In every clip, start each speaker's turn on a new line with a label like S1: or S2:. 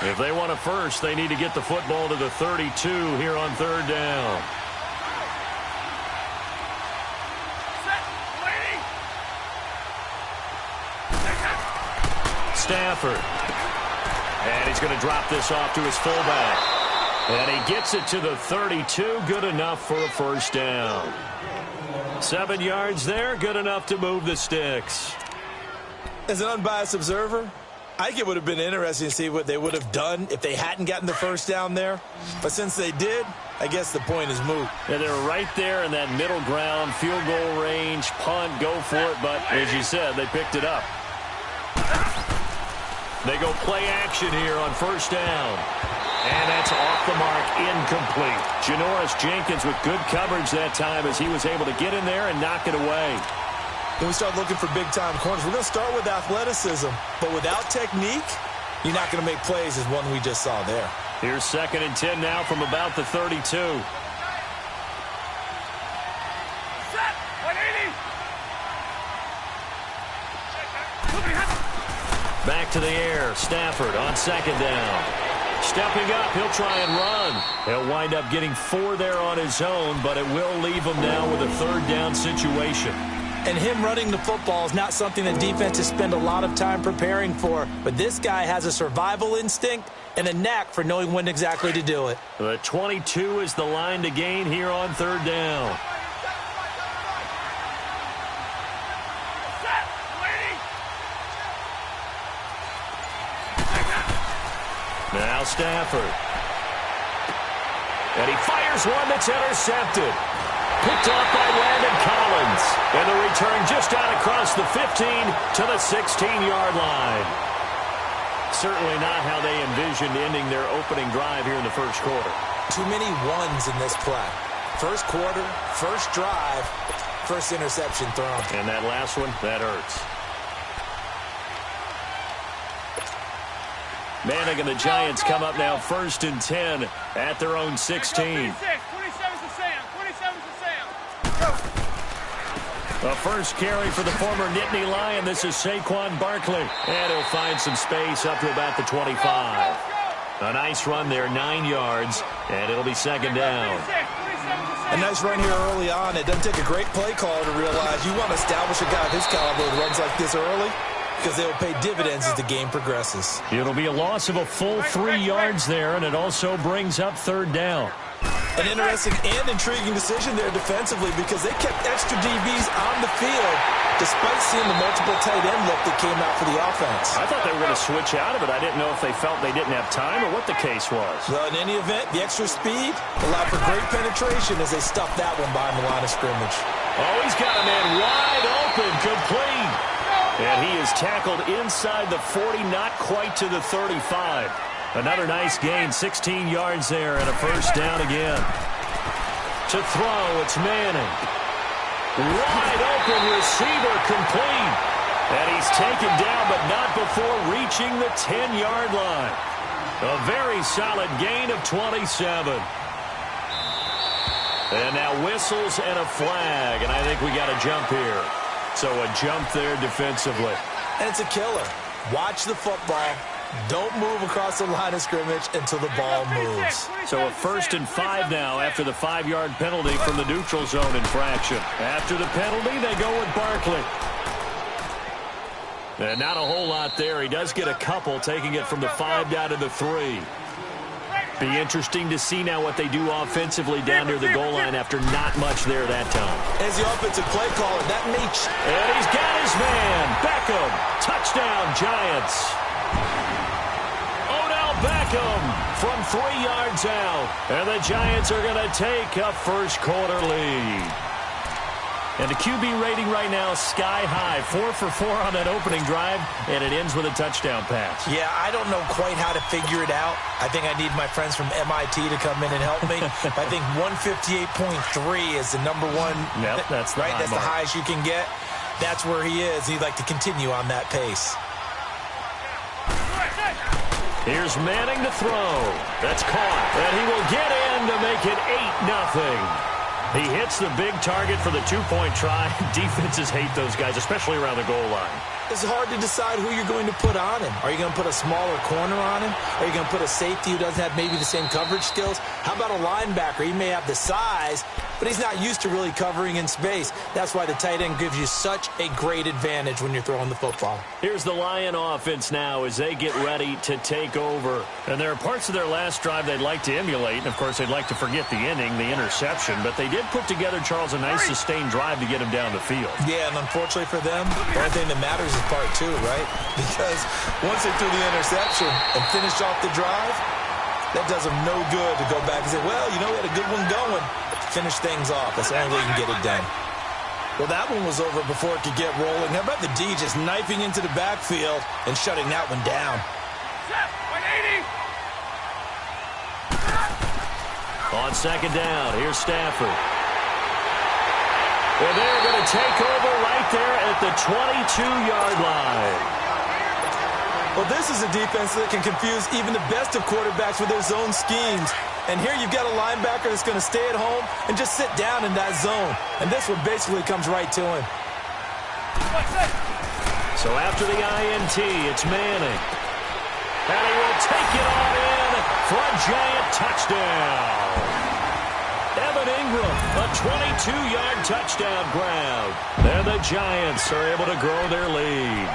S1: If they want a first, they need to get the football to the 32 here on third down. Stafford. And he's going to drop this off to his fullback. And he gets it to the 32. Good enough for a first down. 7 yards there. Good enough to move the sticks.
S2: As an unbiased observer, I think it would have been interesting to see what they would have done if they hadn't gotten the first down there. But since they did, I guess the point is moot.
S1: Yeah, they were right there in that middle ground, field goal range, punt, go for it. But as you said, they picked it up. They go play action here on first down. And that's off the mark, incomplete. Janoris Jenkins with good coverage that time as he was able to get in there and knock it away.
S2: When we start looking for big-time corners, we're going to start with athleticism. But without technique, you're not going to make plays as one we just saw there.
S1: Here's 2nd and 10 now from about the 32. Back to the air. Stafford on 2nd down. Stepping up, he'll try and run. He'll wind up getting 4 there on his own, but it will leave him now with a 3rd down situation.
S2: And him running the football is not something that defenses spend a lot of time preparing for. But this guy has a survival instinct and a knack for knowing when exactly to do it.
S1: The 22 is the line to gain here on 3rd down. Now Stafford. And he fires one that's intercepted. Picked off by Landon Collins. And the return just out across the 15 to the 16-yard line. Certainly not how they envisioned ending their opening drive here in the first quarter.
S2: Too many ones in this play. First quarter, first drive, first interception thrown.
S1: And that last one, that hurts. Manning and the Giants come up now 1st and 10 at their own 16. A first carry for the former Nittany Lion. This is Saquon Barkley. And he'll find some space up to about the 25. A nice run there, 9 yards, and it'll be 2nd down.
S2: A nice run here early on. It doesn't take a great play caller to realize you want to establish a guy of his caliber that runs like this early, because they will pay dividends as the game progresses.
S1: It'll be a loss of a full 3 yards there, and it also brings up 3rd down.
S2: An interesting and intriguing decision there defensively because they kept extra DBs on the field despite seeing the multiple tight end look that came out for the offense.
S1: I thought they were going to switch out of it. I didn't know if they felt they didn't have time or what the case was.
S2: Well, in any event, the extra speed allowed for great penetration as they stuffed that one behind the line of scrimmage.
S1: Oh, he's got a man wide open, complete. And he is tackled inside the 40, not quite to the 35. Another nice gain, 16 yards there, and a first down again. To throw, it's Manning. Wide open receiver, complete. And he's taken down, but not before reaching the 10-yard line. A very solid gain of 27. And now whistles and a flag, and I think we got a jump here. So a jump there defensively.
S2: And it's a killer. Watch the football. Don't move across the line of scrimmage until the ball moves.
S1: So a 1st and 5 now after the 5-yard penalty from the neutral zone infraction. After the penalty, they go with Barkley. And not a whole lot there. He does get a couple, taking it from the 5 down to the 3. Be interesting to see now what they do offensively down near the goal line after not much there that time.
S2: As the offensive play caller, that makes...
S1: And he's got his man. Beckham. Touchdown, Giants. Odell Beckham from 3 yards out. And the Giants are going to take a first quarter lead. And the QB rating right now, sky high. 4 for 4 on that opening drive, and it ends with a touchdown pass.
S2: Yeah, I don't know quite how to figure it out. I think I need my friends from MIT to come in and help me. I think 158.3 is the number one.
S1: Yep, that's the
S2: right. That's the highest you can get. That's where he is. He'd like to continue on that pace.
S1: Here's Manning to throw. That's caught, and he will get in to make it 8-0. He hits the big target for the 2-point try. Defenses hate those guys, especially around the goal line.
S2: It's hard to decide who you're going to put on him. Are you going to put a smaller corner on him? Are you going to put a safety who doesn't have maybe the same coverage skills? How about a linebacker? He may have the size, but he's not used to really covering in space. That's why the tight end gives you such a great advantage when you're throwing the football.
S1: Here's the Lion offense now as they get ready to take over. And there are parts of their last drive they'd like to emulate. And, of course, they'd like to forget the inning, the interception. But they did put together, Charles, a nice sustained drive to get him down the field.
S2: Yeah, and unfortunately for them, the only thing that matters is part two, right? Because once they threw the interception and finished off the drive, that does them no good to go back and say, well, you know, we had a good one going. Finish things off. That's the only way you can get it done. Well, that one was over before it could get rolling. How about the D just knifing into the backfield and shutting that one down?
S1: On second down, here's Stafford. Well, they're going to take over right there at the 22-yard line.
S2: Well, this is a defense that can confuse even the best of quarterbacks with their zone schemes. And here you've got a linebacker that's going to stay at home and just sit down in that zone. And this one basically comes right to him.
S1: So after the INT, it's Manning. And he will take it on in for a giant touchdown. Evan Ingram, a 22-yard touchdown grab. And the Giants are able to grow their lead.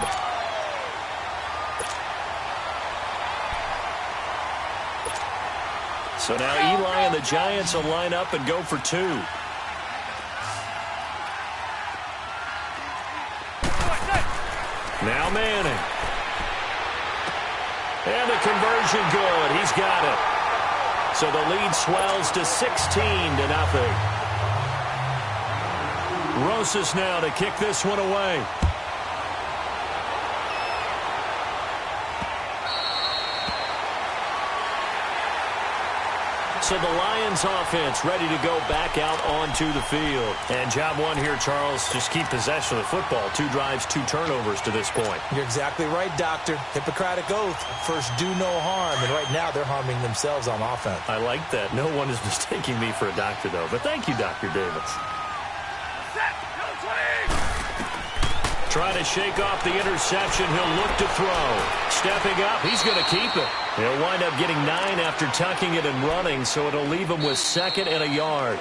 S1: So now Eli and the Giants will line up and go for two. Now Manning. And the conversion good. He's got it. So the lead swells to 16-0. Rosas now to kick this one away. So the Lions offense ready to go back out onto the field. And job one here, Charles, just keep possession of the football. 2 drives, 2 turnovers to this point.
S2: You're exactly right, Doctor. Hippocratic oath. First, do no harm. And right now, they're harming themselves on offense.
S1: I like that. No one is mistaking me for a doctor, though. But thank you, Dr. Davis. Trying to shake off the interception. He'll look to throw. Stepping up. He's going to keep it. He'll wind up getting 9 after tucking it and running, so it'll leave him with 2nd and a yard.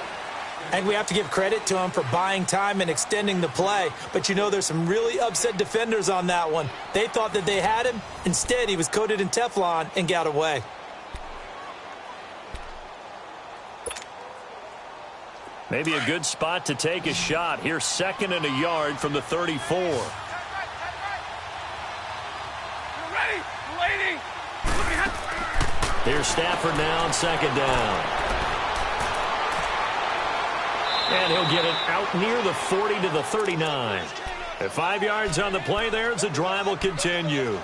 S2: And we have to give credit to him for buying time and extending the play. But, you know, there's some really upset defenders on that one. They thought that they had him. Instead, he was coated in Teflon and got away.
S1: Maybe a good spot to take a shot. Here's 2nd and a yard from the 34. Here's Stafford now on 2nd down. And he'll get it out near the 40 to the 39. At 5 yards on the play there, as the drive will continue.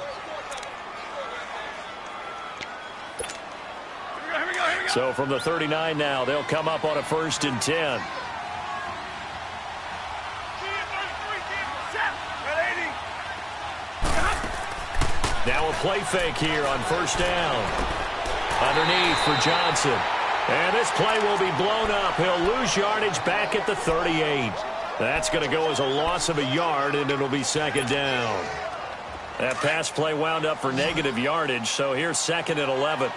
S1: So from the 39 now, they'll come up on a 1st and 10. Now a play fake here on 1st down. Underneath for Johnson. And this play will be blown up. He'll lose yardage back at the 38. That's going to go as a loss of a yard, and it'll be 2nd down. That pass play wound up for negative yardage, so here's 2nd and 11.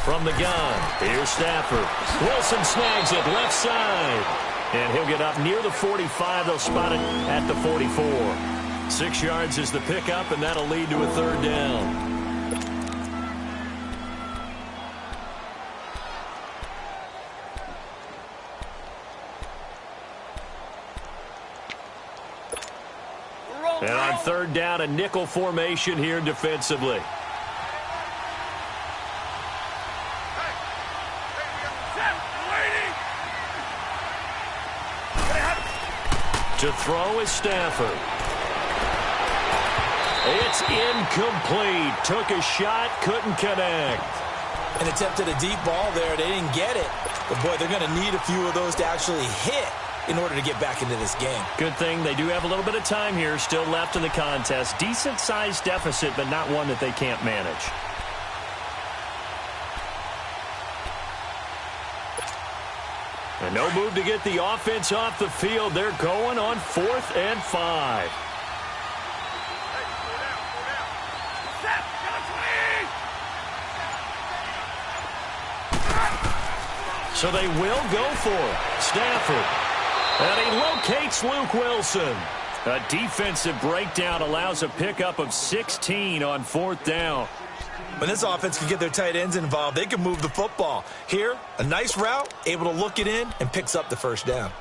S1: From the gun, here's Stafford. Wilson snags it left side. And he'll get up near the 45. They'll spot it at the 44. 6 yards is the pickup, and that'll lead to a 3rd down. And on 3rd down, a nickel formation here defensively. To throw is Stafford. It's incomplete. Took a shot, couldn't connect.
S2: And attempted a deep ball there. They didn't get it. But, boy, they're going to need a few of those to actually hit in order to get back into this game.
S1: Good thing they do have a little bit of time here still left in the contest. Decent-sized deficit, but not one that they can't manage. No move to get the offense off the field. They're going on 4th and 5. So they will go for it. Stafford. And he locates Luke Wilson. A defensive breakdown allows a pickup of 16 on 4th down.
S2: When this offense can get their tight ends involved, they can move the football. Here, a nice route, able to look it in, and picks up the first down.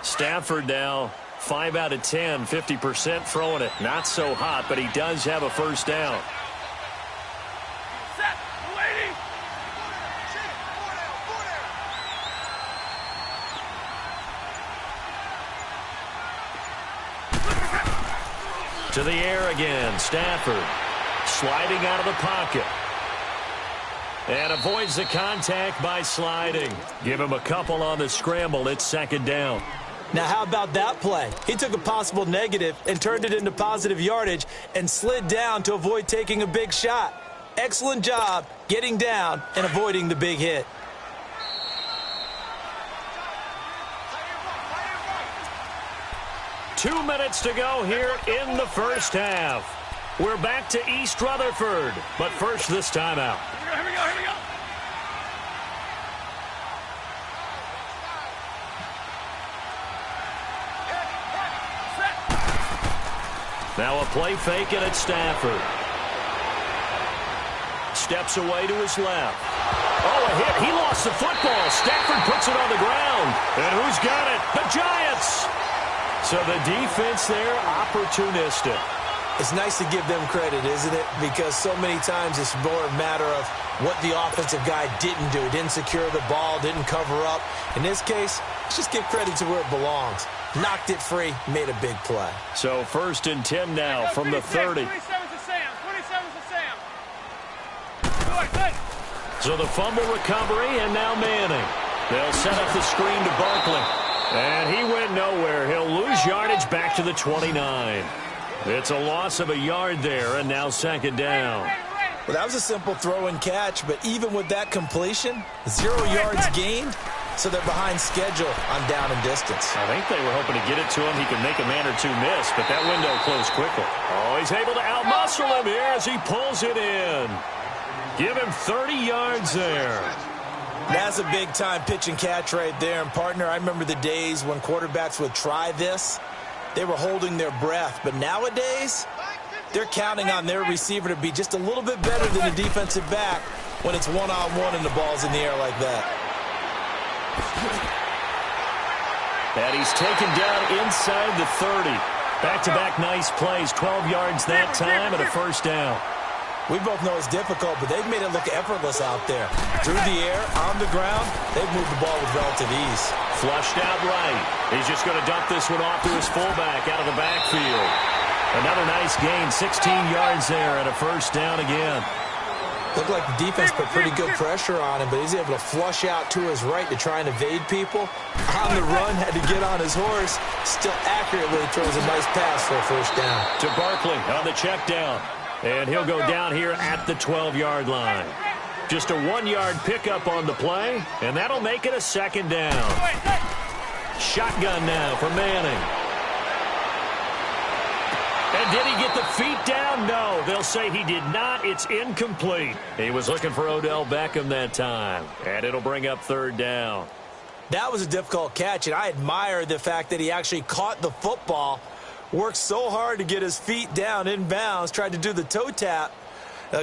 S1: Stafford now 5 out of 10, 50% throwing it. Not so hot, but he does have a first down. To the air again, Stafford sliding out of the pocket. And avoids the contact by sliding. Give him a couple on the scramble. It's 2nd down.
S2: Now, how about that play? He took a possible negative and turned it into positive yardage and slid down to avoid taking a big shot. Excellent job getting down and avoiding the big hit.
S1: Two minutes to go here in the first half. We're back to East Rutherford, but first this timeout.
S3: Here we go.
S1: Now a play fake, and it's Stafford. Steps away to his left. Oh, a hit. He lost the football. Stafford puts it on the ground. And who's got it? The Giants. So the defense there, opportunistic.
S2: It's nice to give them credit, isn't it? Because so many times it's more a matter of what the offensive guy didn't do. Didn't secure the ball, didn't cover up. In this case, let's just give credit to where it belongs. Knocked it free, made a big play.
S1: So 1st and 10 now from the 30.
S3: 27's to Sam. 27's to Sam. Good.
S1: So the fumble recovery, and now Manning. They'll set up the screen to Barkley. And he went nowhere. He'll lose yardage back to the 29. It's a loss of a yard there, and now 2nd down.
S2: Well, that was a simple throw and catch, but even with that completion, 0 yards gained, so they're behind schedule on down and distance.
S1: I think they were hoping to get it to him. He could make a man or two miss, but that window closed quickly. Oh, he's able to outmuscle him here as he pulls it in. Give him 30 yards there.
S2: That's a big-time pitch and catch right there. And, partner, I remember the days when quarterbacks would try this. They were holding their breath. But nowadays, they're counting on their receiver to be just a little bit better than the defensive back when it's one-on-one and the ball's in the air like that.
S1: And he's taken down inside the 30. Back-to-back nice plays, 12 yards that time and a first down.
S2: We both know it's difficult, but they've made it look effortless out there. Through the air, on the ground, they've moved the ball with relative ease.
S1: Flushed out right. He's just going to dump this one off to his fullback out of the backfield. Another nice gain, 16 yards there and a first down again.
S2: Looked like the defense put pretty good pressure on him, but he's able to flush out to his right to try and evade people. On the run, had to get on his horse. Still accurately throws a nice pass for a first down.
S1: To Barkley on the check down. And he'll go down here at the 12-yard line. Just a 1-yard pickup on the play, and that'll make it a second down. Shotgun now for Manning. And did he get the feet down? No, they'll say he did not. It's incomplete. He was looking for Odell Beckham that time, and it'll bring up third down.
S2: That was a difficult catch, and I admire the fact that he actually caught the football, worked so hard to get his feet down in bounds, tried to do the toe tap.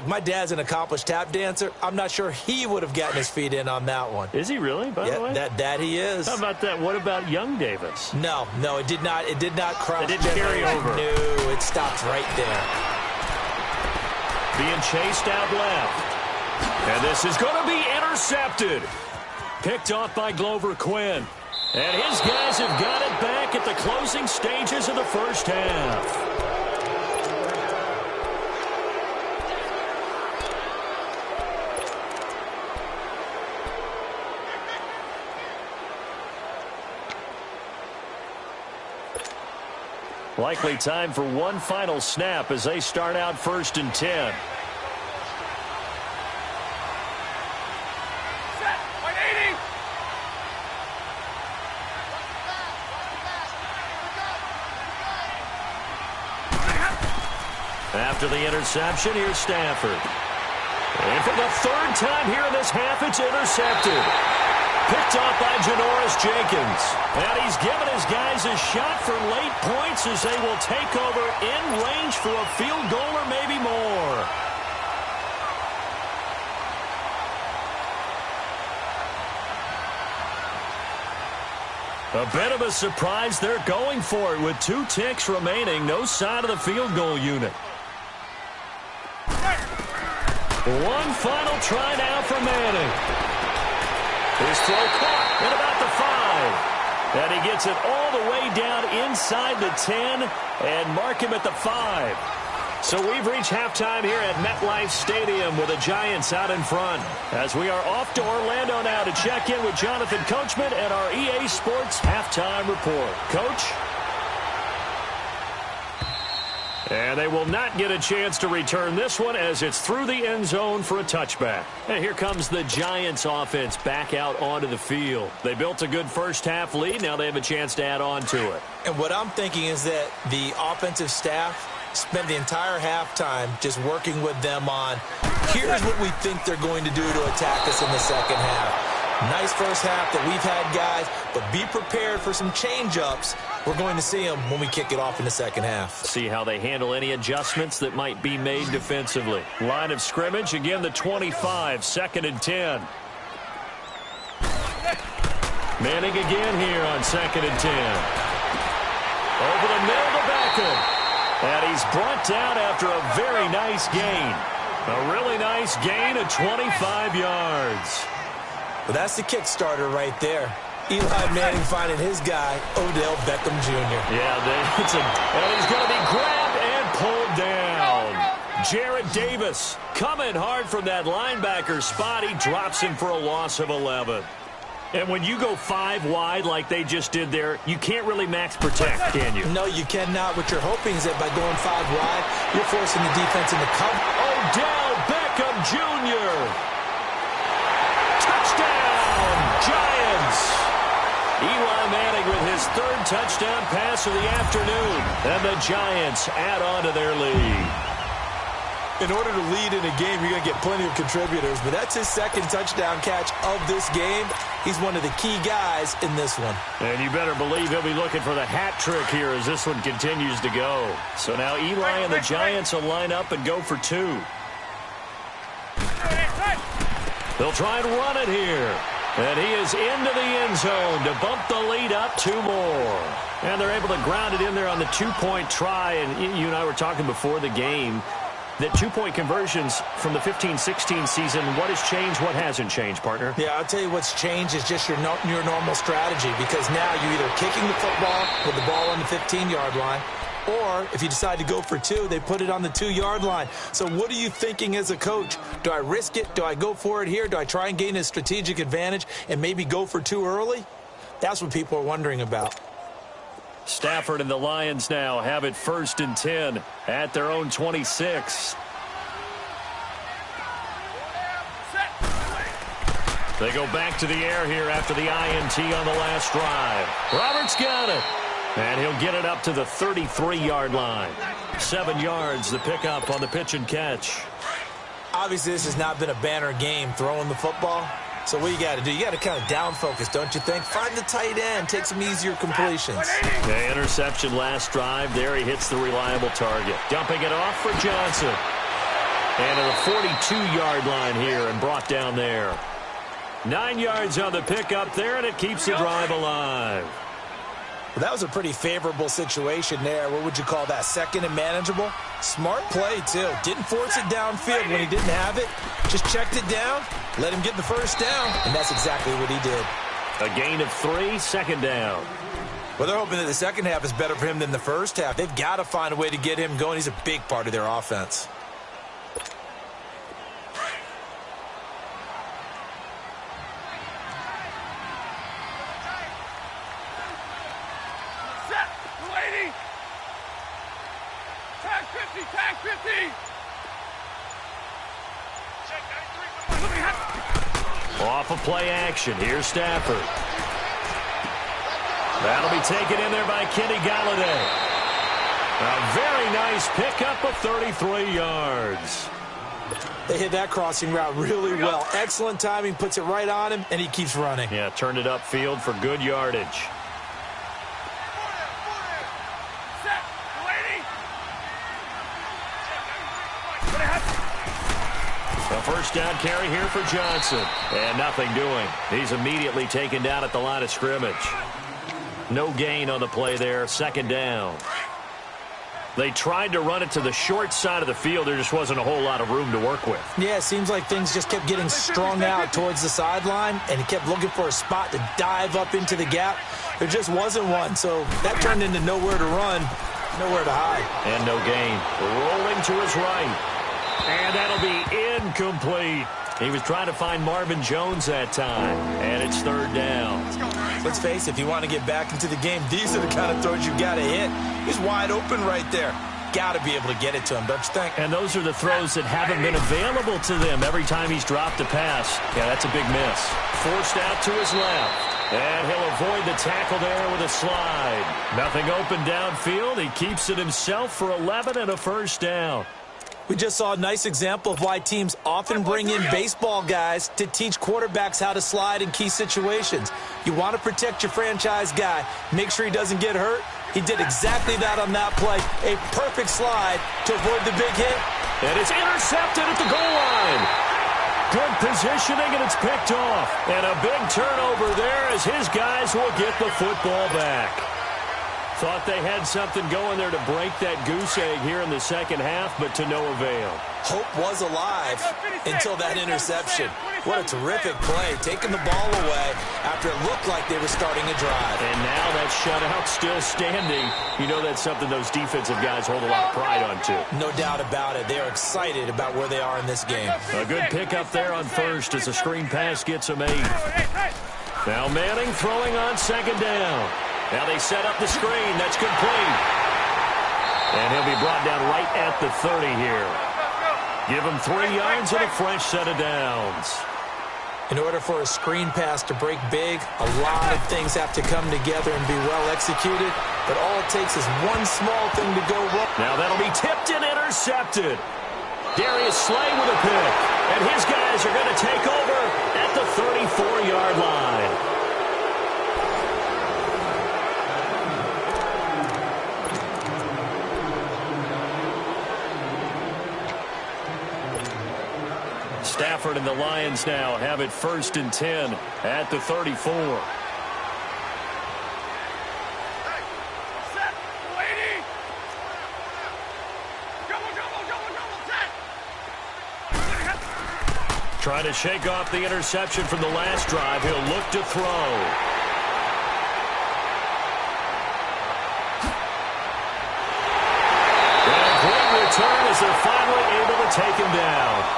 S2: My dad's an accomplished tap dancer. I'm not sure he would have gotten his feet in on that one.
S1: Is he really, by the way?
S2: That he is.
S1: How about that? What about young Davis?
S2: No, it did not cross.
S1: It didn't carry over.
S2: No, it stopped right there.
S1: Being chased out left. And this is going to be intercepted. Picked off by Glover Quinn. And his guys have got it back at the closing stages of the first half. Likely time for one final snap as they start out 1st and 10.
S3: Set. 180.
S1: After the interception, here's Stafford. And for the third time here in this half, it's intercepted. Picked off by Janoris Jenkins. And he's given his guys a shot for late points as they will take over in range for a field goal or maybe more. A bit of a surprise. They're going for it with 2 ticks remaining. No sign of the field goal unit. One final try now for Manning. His throw caught at about the 5. And he gets it all the way down inside the 10 and mark him at the 5. So we've reached halftime here at MetLife Stadium with the Giants out in front. As we are off to Orlando now to check in with Jonathan Coachman and our EA Sports Halftime Report. Coach? And they will not get a chance to return this one as it's through the end zone for a touchback. And here comes the Giants offense back out onto the field. They built a good first half lead. Now they have a chance to add on to it.
S2: And what I'm thinking is that the offensive staff spent the entire halftime just working with them on, here's what we think they're going to do to attack us in the second half. Nice first half that we've had, guys, but be prepared for some change-ups. We're going to see them when we kick it off in the second half.
S1: See how they handle any adjustments that might be made defensively. Line of scrimmage, again the 25, 2nd and 10. Manning again here on 2nd and 10. Over the middle to Beckham. And he's brought down after a very nice gain. A really nice gain of 25 yards.
S2: Well, that's the kickstarter right there. Eli Manning finding his guy, Odell Beckham Jr.
S1: Yeah, and he's going to be grabbed and pulled down. Jarrett Davis coming hard from that linebacker spot. He drops him for a loss of 11. And when you go 5 wide like they just did there, you can't really max protect, can you?
S2: No, you cannot. What you're hoping is that by going 5 wide, you're forcing the defense into cover.
S1: Odell Beckham Jr. Touchdown, Giants. Eli Manning with his 3rd touchdown pass of the afternoon. And the Giants add on to their lead.
S2: In order to lead in a game, you're going to get plenty of contributors, but that's his 2nd touchdown catch of this game. He's one of the key guys in this one.
S1: And you better believe he'll be looking for the hat trick here as this one continues to go. So now Eli and the Giants will line up and go for 2. They'll try and run it here. And he is into the end zone to bump the lead up 2 more. And they're able to ground it in there on the 2-point try. And you and I were talking before the game that 2-point conversions from the 15-16 season, what has changed, what hasn't changed, partner?
S2: Yeah, I'll tell you what's changed is just your normal strategy, because now you're either kicking the football with the ball on the 15-yard line, or if you decide to go for 2, they put it on the 2-yard line. So what are you thinking as a coach? Do I risk it? Do I go for it here? Do I try and gain a strategic advantage and maybe go for 2 early? That's what people are wondering about.
S1: Stafford and the Lions now have it 1st and 10 at their own 26. They go back to the air here after the INT on the last drive. Roberts got it. And he'll get it up to the 33-yard line. 7 yards, the pickup on the pitch and catch.
S2: Obviously, this has not been a banner game throwing the football. So what you got to do, you got to kind of down focus, don't you think? Find the tight end, take some easier completions.
S1: The interception last drive. There he hits the reliable target. Dumping it off for Johnson. And to the 42-yard line here and brought down there. 9 yards on the pickup there, and it keeps the drive alive.
S2: Well, that was a pretty favorable situation there. What would you call that? 2nd and manageable? Smart play, too. Didn't force it downfield when he didn't have it. Just checked it down, let him get the first down, and that's exactly what he did.
S1: A gain of 3, 2nd down.
S2: Well, they're hoping that the second half is better for him than the first half. They've got to find a way to get him going. He's a big part of their offense.
S1: Off of play action. Here's Stafford. That'll be taken in there by Kenny Galladay. A very nice pickup of 33 yards.
S2: They hit that crossing route really well. Excellent timing, puts it right on him, and he keeps running.
S1: Yeah, turned it upfield for good yardage. A first down carry here for Johnson. And nothing doing. He's immediately taken down at the line of scrimmage. No gain on the play there. Second down. They tried to run it to the short side of the field. There just wasn't a whole lot of room to work with.
S2: Yeah, it seems like things just kept getting strung out towards the sideline, and he kept looking for a spot to dive up into the gap. There just wasn't one, so that turned into nowhere to run, nowhere to hide.
S1: And no gain. Rolling to his right. And that'll be incomplete. He was trying to find Marvin Jones that time. And it's third down.
S2: Let's face it, if you want to get back into the game, these are the kind of throws you got to hit. He's wide open right there. Got to be able to get it to him, don't you think?
S1: And those are the throws that haven't been available to them every time he's dropped a pass. Yeah, that's a big miss. Forced out to his left. And he'll avoid the tackle there with a slide. Nothing open downfield. He keeps it himself for 11 and a first down.
S2: We just saw a nice example of why teams often bring in baseball guys to teach quarterbacks how to slide in key situations. You want to protect your franchise guy. Make sure he doesn't get hurt. He did exactly that on that play. A perfect slide to avoid the big hit.
S1: And it's intercepted at the goal line. Good positioning, and it's picked off. And a big turnover there as his guys will get the football back. Thought they had something going there to break that goose egg here in the second half, but to no avail.
S2: Hope was alive until that interception. What a terrific play, taking the ball away after it looked like they were starting a drive.
S1: And now that shutout still standing. You know that's something those defensive guys hold a lot of pride on, too.
S2: No doubt about it. They are excited about where they are in this game.
S1: A good pickup there on first as a screen pass gets him 8. Now Manning throwing on second down. Now they set up the screen. That's complete. And he'll be brought down right at the 30 here. Give him 3 yards and a fresh set of downs.
S2: In order for a screen pass to break big, a lot of things have to come together and be well executed. But all it takes is one small thing to go wrong.
S1: Now that'll be tipped and intercepted. Darius Slay with a pick. And his guys are going to take over at the 34-yard line. Stafford and the Lions now have it 1st and 10 at the 34. Trying to shake off the interception from the last drive. He'll look to throw. And a great return as they're finally able to take him down.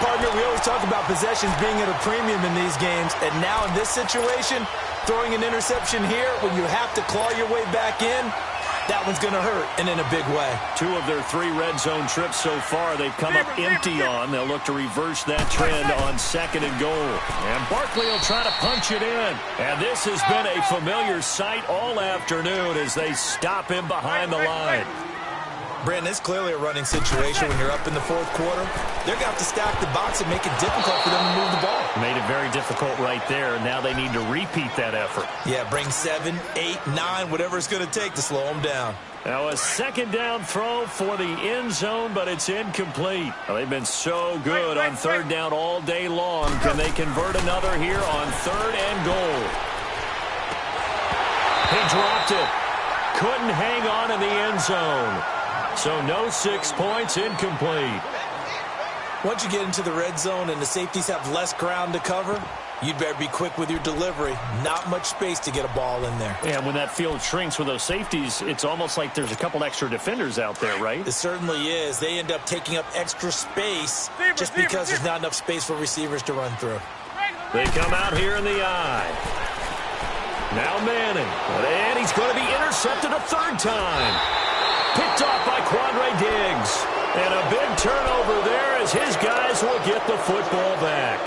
S2: Partner, we always talk about possessions being at a premium in these games, and now in this situation, throwing an interception here when you have to claw your way back in, that one's going to hurt, and in a big way. 2 of their 3 red zone trips so far, they've come up empty on. They'll look to reverse that trend on 2nd and goal.
S1: And Barkley will try to punch it in. And this has been a familiar sight all afternoon as they stop him behind the line.
S2: Brandon, it's clearly a running situation when you're up in the 4th quarter. They're going to have to stack the box and make it difficult for them to move the ball.
S1: Made it very difficult right there. Now they need to repeat that effort.
S2: Yeah, bring 7, 8, 9, whatever it's going to take to slow them down.
S1: Now a second down throw for the end zone, but it's incomplete. Well, they've been so good on 3rd down all day long. Can they convert another here on 3rd and goal? He dropped it. Couldn't hang on in the end zone. So no 6 points, incomplete.
S2: Once you get into the red zone and the safeties have less ground to cover, you'd better be quick with your delivery. Not much space to get a ball in there.
S1: And when that field shrinks with those safeties, it's almost like there's a couple extra defenders out there, right?
S2: It certainly is. They end up taking up extra space just because there's not enough space for receivers to run through.
S1: They come out here in the eye. Now Manning. And he's going to be intercepted a 3rd time. Picked off by Quandre Diggs. And a big turnover there as his guys will get the football back.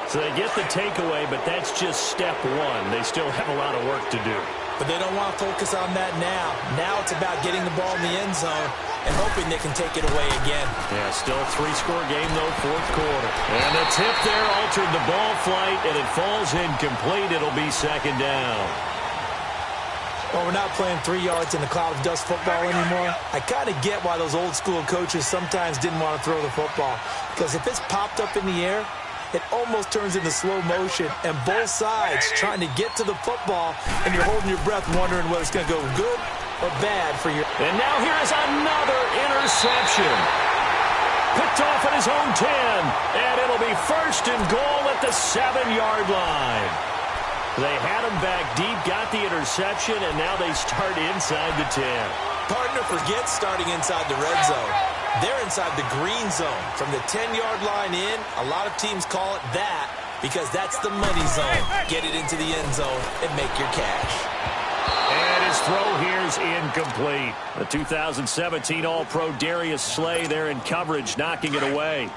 S1: So they get the takeaway, but that's just step 1. They still have a lot of work to do.
S2: but they don't want to focus on that now. Now it's about getting the ball in the end zone and hoping they can take it away again.
S1: Yeah, still a 3-score game, though, fourth quarter. And the tip there altered the ball flight, and it falls incomplete. It'll be second down.
S2: Well, we're not playing 3 yards in a cloud of dust football anymore. I kind of get why those old-school coaches sometimes didn't want to throw the football, because if it's popped up in the air, it almost turns into slow motion, and both sides trying to get to the football, and you're holding your breath wondering whether it's going to go good or bad for your...
S1: And now here is another interception. Picked off at his own 10, and it'll be first and goal at the 7-yard line. They had him back deep, got the interception, and now they start inside the 10.
S2: Partner forgets starting inside the red zone. They're inside the green zone. From the 10-yard line in, a lot of teams call it that because that's the money zone. Get it into the end zone and make your cash.
S1: And his throw here's incomplete. The 2017 All-Pro Darius Slay there in coverage, knocking it away.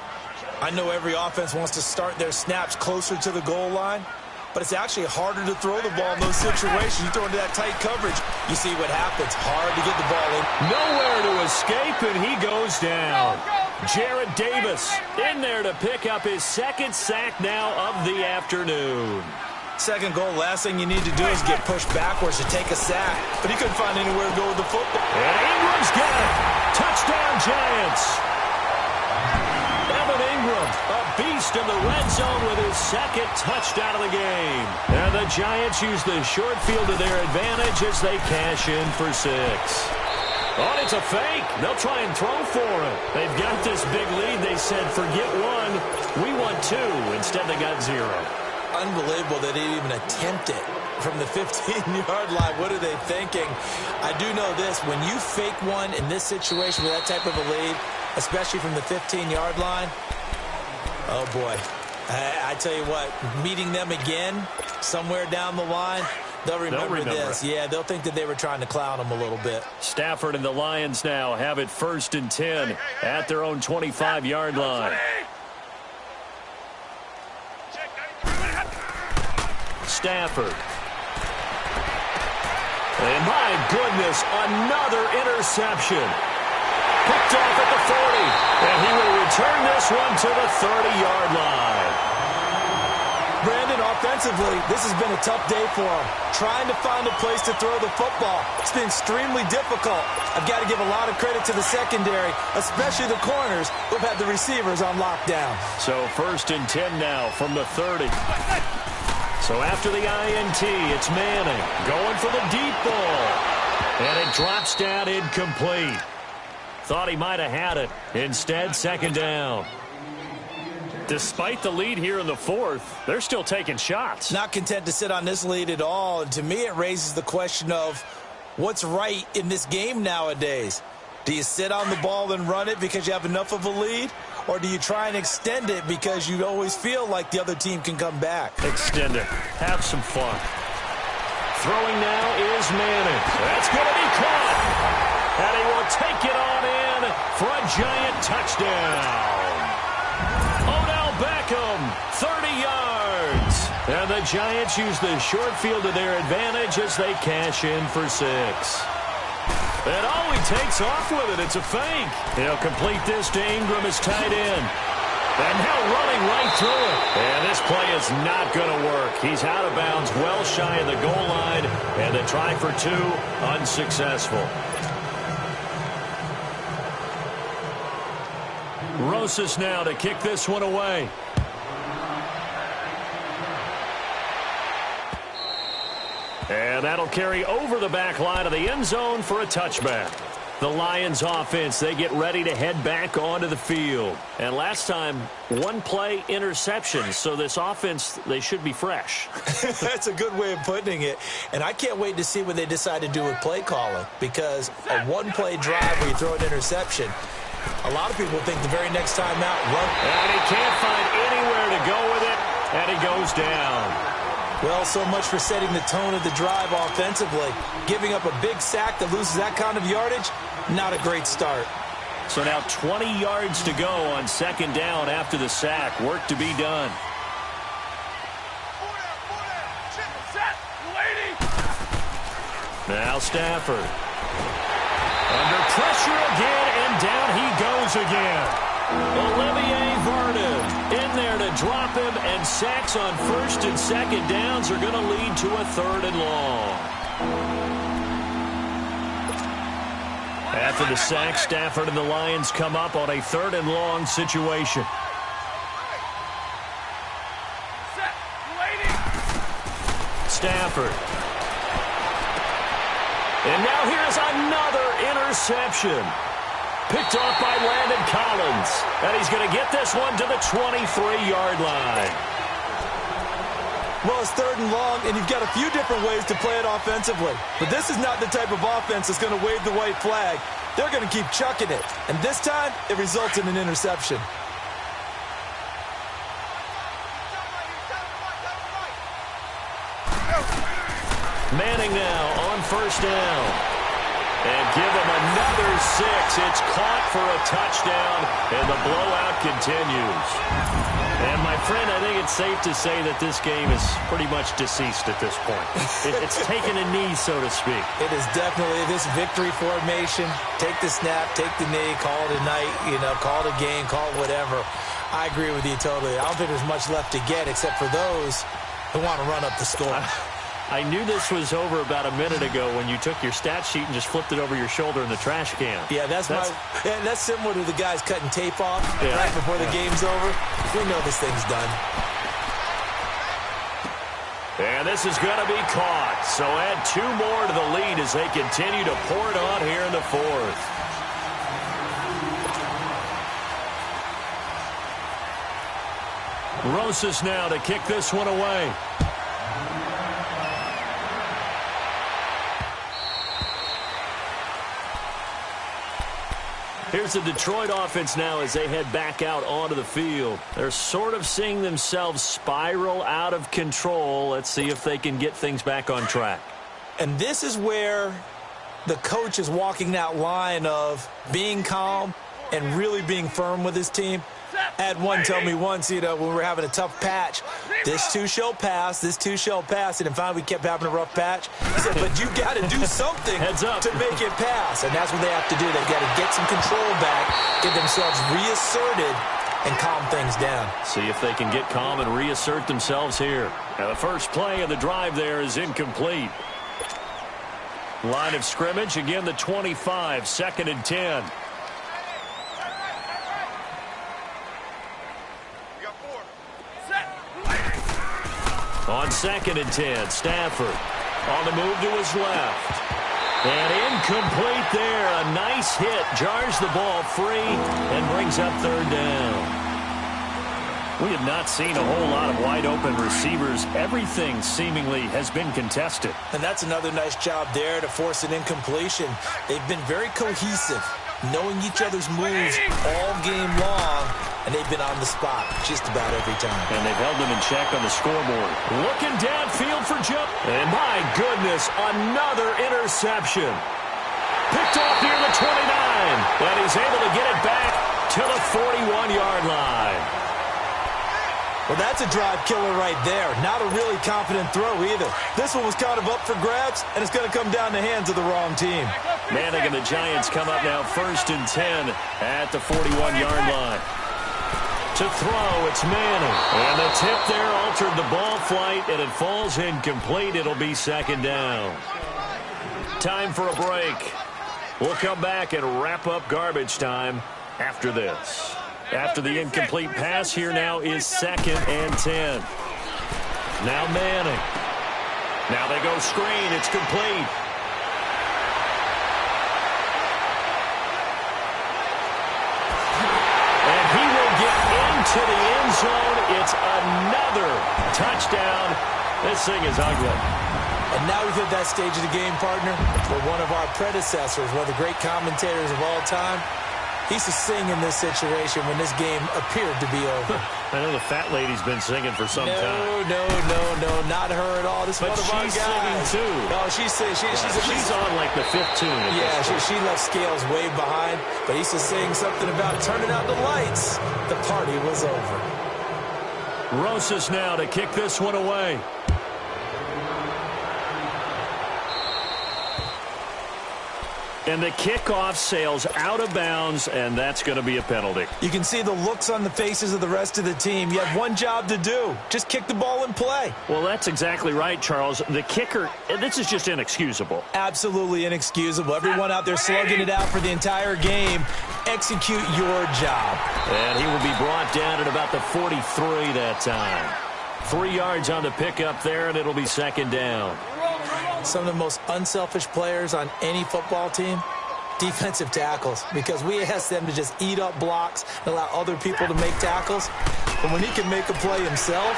S2: I know every offense wants to start their snaps closer to the goal line, but it's actually harder to throw the ball in those situations. You throw into that tight coverage, you see what happens. Hard to get the ball in.
S1: Nowhere to escape, and he goes down. Jarrett Davis in there to pick up his second sack now of the afternoon.
S2: Second goal, last thing you need to do is get pushed backwards to take a sack, but he couldn't find anywhere to go with the football.
S1: And Ingram's got it. Touchdown, Giants. Evan Ingram, a beast in the red zone with his second touchdown of the game. And the Giants use the short field to their advantage as they cash in for 6. Oh, it's a fake. They'll try and throw for it. They've got this big lead. They said, forget 1. We want 2. Instead, they got 0.
S2: Unbelievable that they even attempt it from the 15-yard line. What are they thinking? I do know this. When you fake one in this situation with that type of a lead, especially from the 15-yard line, oh, boy. I tell you what, meeting them again somewhere down the line, they'll remember this. Yeah, they'll think that they were trying to clown them a little bit.
S1: Stafford and the Lions now have it first and 10 at their own 25-yard line. Stafford. And my goodness, another interception. Picked off at the 40. And he will return this one to the 30-yard line.
S2: Brandon, offensively, this has been a tough day for him. Trying to find a place to throw the football. It's been extremely difficult. I've got to give a lot of credit to the secondary, especially the corners who've had the receivers on lockdown.
S1: So first and 10 now from the 30. So after the INT, it's Manning going for the deep ball. And it drops down incomplete. Thought he might have had it. Instead, second down. Despite the lead here in the fourth, they're still taking shots.
S2: Not content to sit on this lead at all. And to me, it raises the question of what's right in this game nowadays. Do you sit on the ball and run it because you have enough of a lead? Or do you try and extend it because you always feel like the other team can come back?
S1: Extend it. Have some fun. Throwing now is Manning. That's going to be caught. And he will take it on in for a Giant touchdown. Odell Beckham, 30 yards. And the Giants use the short field to their advantage as they cash in for 6. And oh, he takes off with it. It's a fake. He'll complete this to Ingram as tight end. And now running right through it. And this play is not going to work. He's out of bounds, well shy of the goal line. And the try for 2, unsuccessful. Rosas now to kick this one away. And that'll carry over the back line of the end zone for a touchback. The Lions offense, they get ready to head back onto the field. And last time, 1-play interception. So this offense, they should be fresh.
S2: That's a good way of putting it. And I can't wait to see what they decide to do with play calling. Because a 1-play drive where you throw an interception, a lot of people think the very next time out, run.
S1: And he can't find anywhere to go with it. And he goes down.
S2: Well, so much for setting the tone of the drive offensively. Giving up a big sack that loses that kind of yardage, not a great start.
S1: So now 20 yards to go on second down after the sack. Work to be done. Now Stafford. Under pressure again, and down he goes again. Olivier Vernon in there to drop him, and sacks on first and second downs are going to lead to a 3rd and long. After the sack, Stafford and the Lions come up on a 3rd and long situation. Stafford. And now here's another interception. Picked off by Landon Collins. And he's going to get this one to the 23-yard line.
S2: Well, it's 3rd and long, and you've got a few different ways to play it offensively. But this is not the type of offense that's going to wave the white flag. They're going to keep chucking it. And this time, it results in an interception.
S1: Manning now on 1st down. And give him another 6. It's caught for a touchdown, and the blowout continues. And, my friend, I think it's safe to say that this game is pretty much deceased at this point. It's taken a knee, so to speak.
S2: It is definitely this victory formation. Take the snap, take the knee, call it a night, call it a game, call it whatever. I agree with you totally. I don't think there's much left to get except for those who want to run up the score.
S1: I knew this was over about a minute ago when you took your stat sheet and just flipped it over your shoulder in the trash can.
S2: Yeah, that's similar to the guys cutting tape off right before the game's over. We know this thing's done.
S1: And this is going to be caught. So add 2 more to the lead as they continue to pour it on here in the 4th. Rosas now to kick this one away. Here's the Detroit offense now as they head back out onto the field. They're sort of seeing themselves spiral out of control. Let's see if they can get things back on track.
S2: And this is where the coach is walking that line of being calm and really being firm with his team. I had one tell me once, when we were having a tough patch, this too shall pass, this too shall pass. And finally we kept having a rough patch. He said, but you got to do something to make it pass. And that's what they have to do. They've got to get some control back, get themselves reasserted, and calm things down.
S1: See if they can get calm and reassert themselves here. Now the first play of the drive there is incomplete. Line of scrimmage, again the 25, 2nd and 10. On 2nd and 10, Stafford on the move to his left. And incomplete there. A nice hit. Jars the ball free and brings up 3rd down. We have not seen a whole lot of wide-open receivers. Everything seemingly has been contested.
S2: And that's another nice job there to force an incompletion. They've been very cohesive, knowing each other's moves all game long, and they've been on the spot just about every time.
S1: And they've held them in check on the scoreboard. Looking downfield for jump. And my goodness, another interception. Picked off near the 29. And he's able to get it back to the 41-yard line.
S2: Well, that's a drive killer right there. Not a really confident throw either. This one was kind of up for grabs, and it's going to come down the hands of the wrong team.
S1: Manning and the Giants come up now 1st and 10 at the 41-yard line. To throw, it's Manning. And the tip there altered the ball flight, and it falls incomplete. It'll be 2nd down. Time for a break. We'll come back and wrap up garbage time after this. After the incomplete pass, here now is 2nd and 10. Now Manning. Now they go screen. It's complete. And he will get into the end zone. It's another touchdown. This thing is ugly.
S2: And now we've hit that stage of the game, partner, where one of our predecessors, one of the great commentators of all time, he used to sing in this situation when this game appeared to be over.
S1: I know the fat lady's been singing for some time.
S2: No, not her at all. This is one of our guys.
S1: She's singing too.
S2: No, she's
S1: on like the 5th tune.
S2: Yeah, she left scales way behind, but he used to sing something about turning out the lights. The party was over.
S1: Rosas now to kick this one away. And the kickoff sails out of bounds, and that's going to be a penalty.
S2: You can see the looks on the faces of the rest of the team. You have one job to do. Just kick the ball and play.
S1: Well, that's exactly right, Charles. The kicker, this is just inexcusable.
S2: Absolutely inexcusable. Everyone out there slugging it out for the entire game. Execute your job.
S1: And he will be brought down at about the 43 that time. 3 yards on the pickup there, and it'll be second down.
S2: Some of the most unselfish players on any football team, defensive tackles, because we ask them to just eat up blocks and allow other people to make tackles. But when he can make a play himself,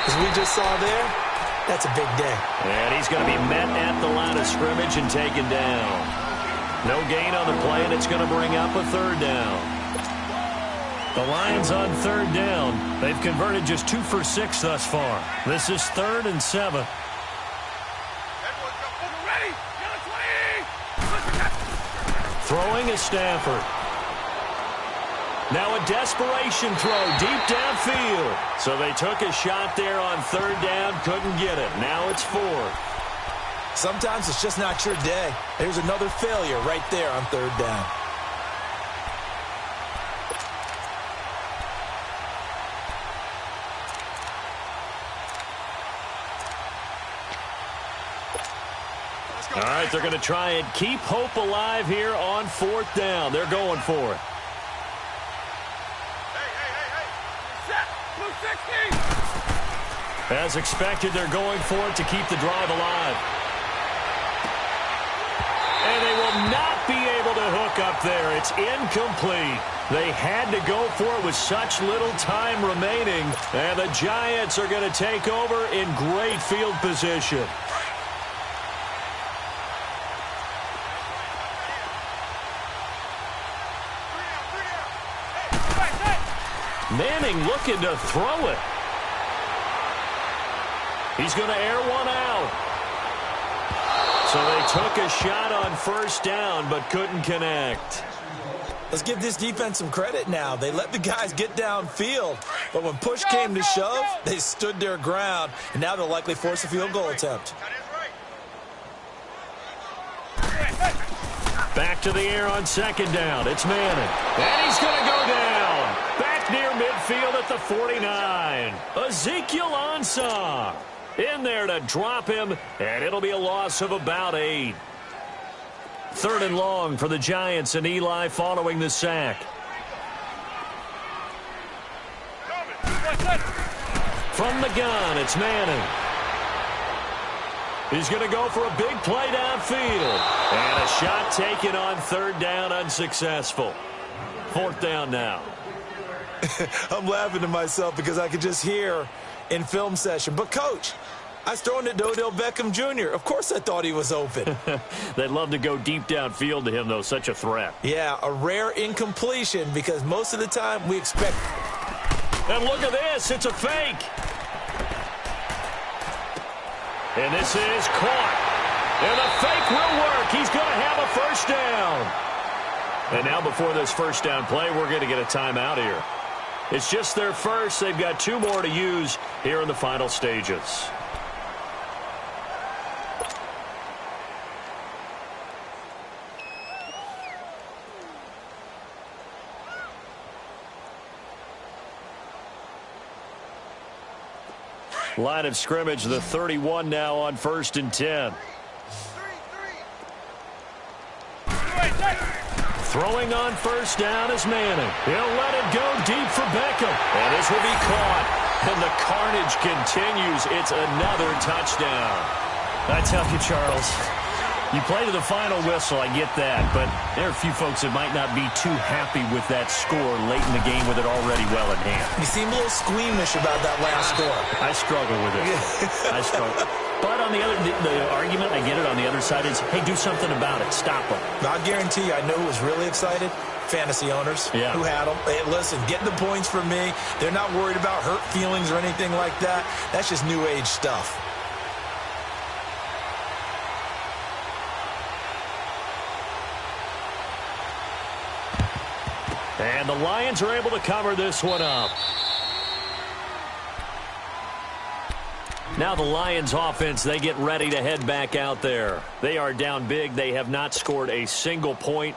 S2: as we just saw there, that's a big day.
S1: And he's going to be met at the line of scrimmage and taken down. No gain on the play, and it's going to bring up a third down. The Lions on third down. They've converted just 2 for 6 thus far. This is 3rd and 7. Throwing is Stafford. Now a desperation throw deep downfield. So they took a shot there on third down, couldn't get it. Now it's 4th.
S2: Sometimes it's just not your day. There's another failure right there on third down.
S1: All right, they're going to try and keep hope alive here on 4th down. They're going for it. As expected, they're going for it to keep the drive alive. And they will not be able to hook up there. It's incomplete. They had to go for it with such little time remaining. And the Giants are going to take over in great field position. Manning looking to throw it. He's going to air one out. So they took a shot on first down but couldn't connect.
S2: Let's give this defense some credit now. They let the guys get downfield, but when push came to shove, they stood their ground, and now they'll likely force a field goal attempt.
S1: Back to the air on second down. It's Manning. And he's going to go down. Back near midfield at the 49. Ezekiel Ansah in there to drop him, and it'll be a loss of about 8. 3rd and long for the Giants, and Eli following the sack. From the gun, it's Manning. He's going to go for a big play downfield. And a shot taken on third down, unsuccessful. 4th down now.
S2: I'm laughing to myself because I could just hear in film session. But, Coach, I was throwing it to Odell Beckham Jr. Of course I thought he was open.
S1: They'd love to go deep downfield to him, though. Such a threat.
S2: Yeah, a rare incompletion because most of the time we expect.
S1: And look at this. It's a fake. And this is caught. And the fake will work. He's going to have a first down. And now before this first down play, we're going to get a timeout here. It's just their first. They've got 2 more to use here in the final stages. Line of scrimmage, the 31 now on 1st and 10. Throwing on first down is Manning. He'll let it go deep for Beckham. And this will be caught. And the carnage continues. It's another touchdown. I tell you, Charles, you play to the final whistle, I get that. But there are a few folks that might not be too happy with that score late in the game with it already well in hand.
S2: You seem a little squeamish about that last score.
S1: I struggle with it. I struggle. But on the argument, I get it, on the other side is, hey, do something about it. Stop them.
S2: I guarantee you, I know who was really excited. Fantasy owners who had them. Hey, listen, getting the points from me. They're not worried about hurt feelings or anything like that. That's just new age stuff.
S1: And the Lions are able to cover this one up. Now the Lions offense, they get ready to head back out there. They are down big. They have not scored a single point.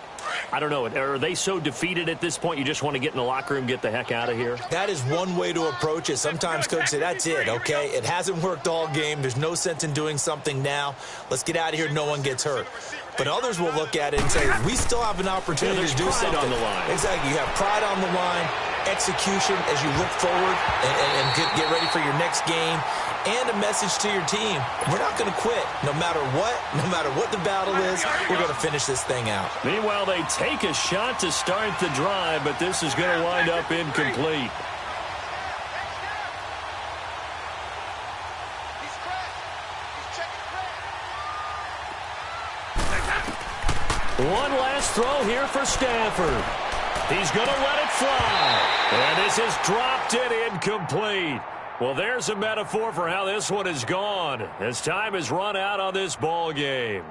S1: I don't know. Are they so defeated at this point you just want to get in the locker room, get the heck out of here?
S2: That is one way to approach it. Sometimes coaches say, that's it, okay? It hasn't worked all game. There's no sense in doing something now. Let's get out of here. No one gets hurt. But others will look at it and say, we still have an opportunity to do something.
S1: On the line.
S2: Exactly. You have pride on the line, execution as you look forward and get ready for your next game, and a message to your team. We're not going to quit. No matter what the battle is, we're going to finish this thing out.
S1: Meanwhile, they take a shot to start the drive, but this is going to wind up incomplete. One last throw here for Stafford. He's going to let it fly. And this has dropped it incomplete. Well, there's a metaphor for how this one is gone as time has run out on this ball game.